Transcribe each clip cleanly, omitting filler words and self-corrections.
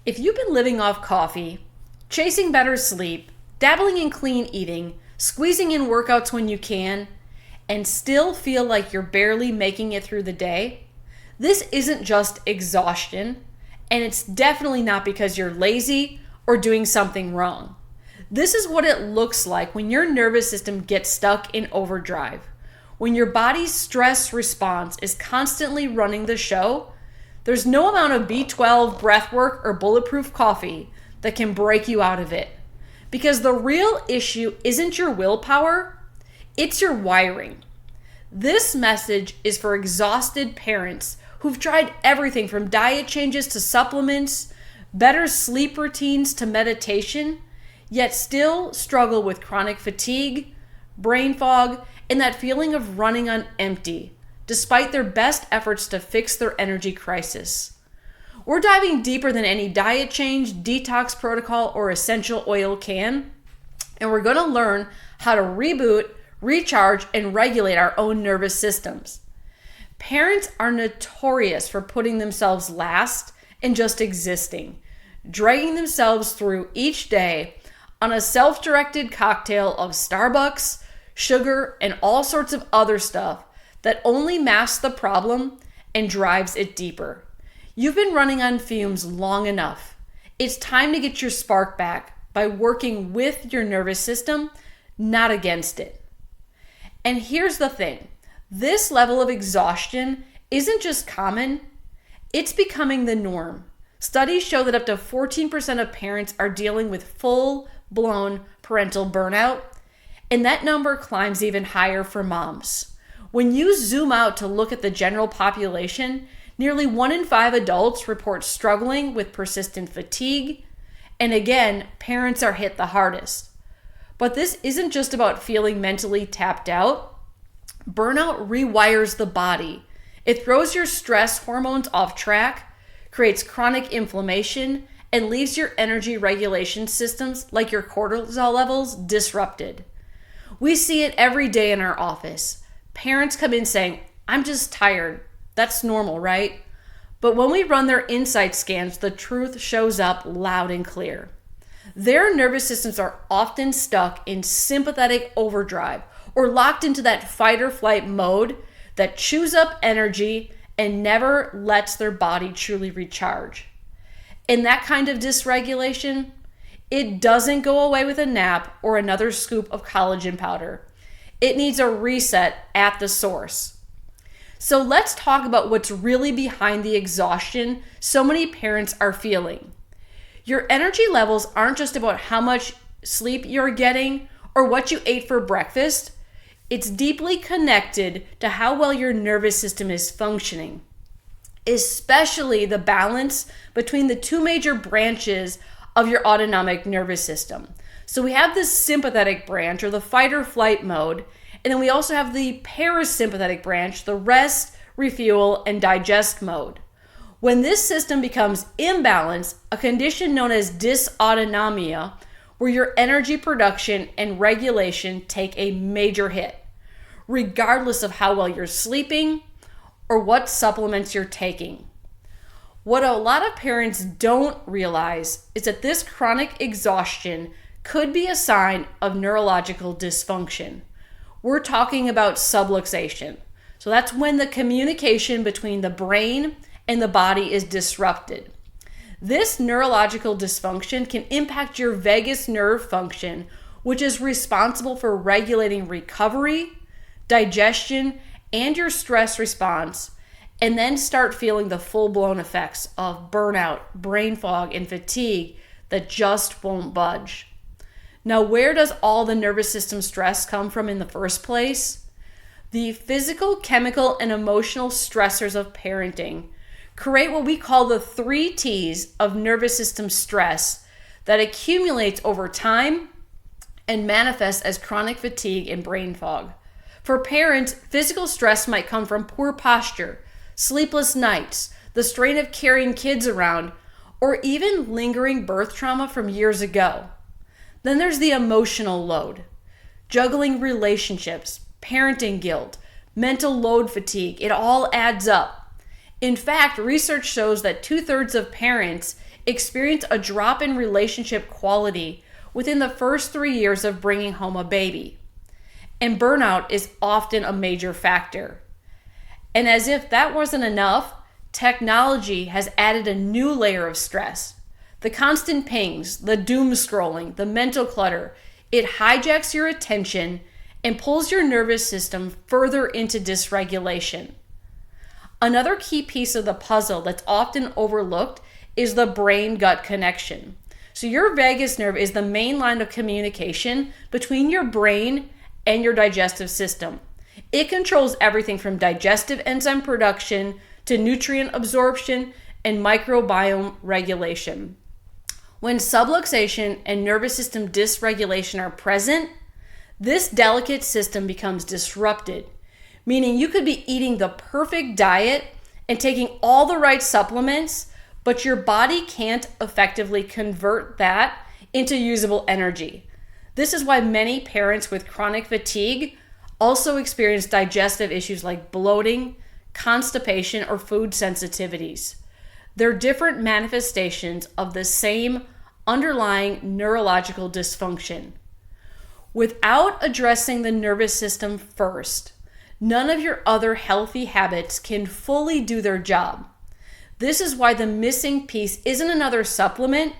If you've been living off coffee, chasing better sleep, dabbling in clean eating, squeezing in workouts when you can, and still feel like you're barely making it through the day, this isn't just exhaustion, and it's definitely not because you're lazy or doing something wrong. This is what it looks like when your nervous system gets stuck in overdrive. When your body's stress response is constantly running the show, there's no amount of B12, breath work, or bulletproof coffee that can break you out of it. Because the real issue isn't your willpower, it's your wiring. This message is for exhausted parents who've tried everything from diet changes to supplements, better sleep routines to meditation, yet still struggle with chronic fatigue, brain fog, and that feeling of running on empty, despite their best efforts to fix their energy crisis. We're diving deeper than any diet change, detox protocol, or essential oil can, and we're going to learn how to reboot, recharge, and regulate our own nervous systems. Parents are notorious for putting themselves last and just existing, dragging themselves through each day on a self-directed cocktail of Starbucks, sugar, and all sorts of other stuff that only masks the problem and drives it deeper. You've been running on fumes long enough. It's time to get your spark back by working with your nervous system, not against it. And here's the thing. This level of exhaustion isn't just common, it's becoming the norm. Studies show that up to 14% of parents are dealing with full-blown parental burnout, and that number climbs even higher for moms. When you zoom out to look at the general population, nearly 1 in 5 adults report struggling with persistent fatigue, and again, parents are hit the hardest. But this isn't just about feeling mentally tapped out. Burnout rewires the body. It throws your stress hormones off track, creates chronic inflammation, and leaves your energy regulation systems, like your cortisol levels, disrupted. We see it every day in our office. Parents come in saying, "I'm just tired." That's normal, right? But when we run their insight scans, the truth shows up loud and clear. Their nervous systems are often stuck in sympathetic overdrive or locked into that fight or flight mode that chews up energy and never lets their body truly recharge. And that kind of dysregulation, it doesn't go away with a nap or another scoop of collagen powder. It needs a reset at the source. So let's talk about what's really behind the exhaustion so many parents are feeling. Your energy levels aren't just about how much sleep you're getting or what you ate for breakfast. It's deeply connected to how well your nervous system is functioning, especially the balance between the two major branches of your autonomic nervous system. So we have this sympathetic branch, or the fight or flight mode, and then we also have the parasympathetic branch, the rest, refuel, and digest mode. When this system becomes imbalanced, a condition known as dysautonomia, where your energy production and regulation take a major hit, regardless of how well you're sleeping or what supplements you're taking. What a lot of parents don't realize is that this chronic exhaustion could be a sign of neurological dysfunction. We're talking about subluxation. So that's when the communication between the brain and the body is disrupted. This neurological dysfunction can impact your vagus nerve function, which is responsible for regulating recovery, digestion, and your stress response, and then start feeling the full-blown effects of burnout, brain fog, and fatigue that just won't budge. Now, where does all the nervous system stress come from in the first place? The physical, chemical, and emotional stressors of parenting create what we call the 3 T's of nervous system stress that accumulates over time and manifests as chronic fatigue and brain fog. For parents, physical stress might come from poor posture, sleepless nights, the strain of carrying kids around, or even lingering birth trauma from years ago. Then there's the emotional load, juggling relationships, parenting guilt, mental load fatigue. It all adds up. In fact, research shows that 2/3 of parents experience a drop in relationship quality within the first 3 years of bringing home a baby. And burnout is often a major factor. And as if that wasn't enough, technology has added a new layer of stress. The constant pings, the doom scrolling, the mental clutter, it hijacks your attention and pulls your nervous system further into dysregulation. Another key piece of the puzzle that's often overlooked is the brain-gut connection. So your vagus nerve is the main line of communication between your brain and your digestive system. It controls everything from digestive enzyme production to nutrient absorption and microbiome regulation. When subluxation and nervous system dysregulation are present, this delicate system becomes disrupted, meaning you could be eating the perfect diet and taking all the right supplements, but your body can't effectively convert that into usable energy. This is why many parents with chronic fatigue also experience digestive issues like bloating, constipation, or food sensitivities. They're different manifestations of the same underlying neurological dysfunction. Without addressing the nervous system first, none of your other healthy habits can fully do their job. This is why the missing piece isn't another supplement,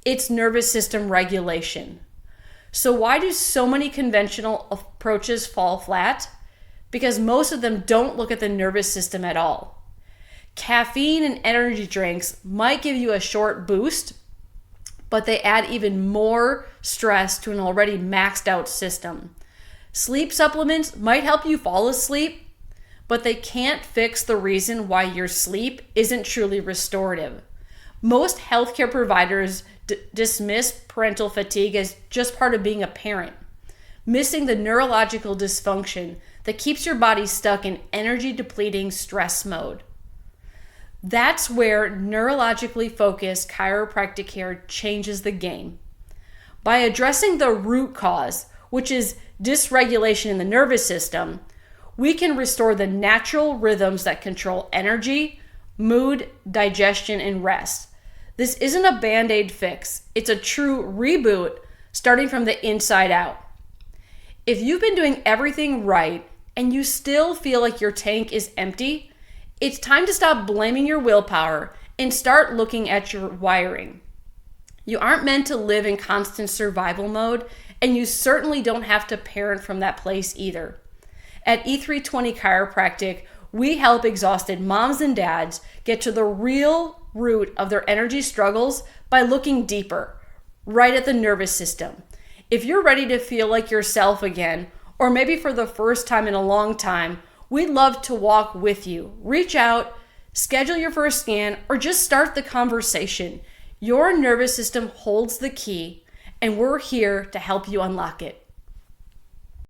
it's nervous system regulation. So why do so many conventional approaches fall flat? Because most of them don't look at the nervous system at all. Caffeine and energy drinks might give you a short boost, but they add even more stress to an already maxed out system. Sleep supplements might help you fall asleep, but they can't fix the reason why your sleep isn't truly restorative. Most healthcare providers dismiss parental fatigue as just part of being a parent, missing the neurological dysfunction that keeps your body stuck in energy-depleting stress mode. That's where neurologically focused chiropractic care changes the game. By addressing the root cause, which is dysregulation in the nervous system, we can restore the natural rhythms that control energy, mood, digestion, and rest. This isn't a band-aid fix. It's a true reboot starting from the inside out. If you've been doing everything right and you still feel like your tank is empty, it's time to stop blaming your willpower and start looking at your wiring. You aren't meant to live in constant survival mode, and you certainly don't have to parent from that place either. At E320 Chiropractic, we help exhausted moms and dads get to the real root of their energy struggles by looking deeper, right at the nervous system. If you're ready to feel like yourself again, or maybe for the first time in a long time, we'd love to walk with you. Reach out, schedule your first scan, or just start the conversation. Your nervous system holds the key, and we're here to help you unlock it.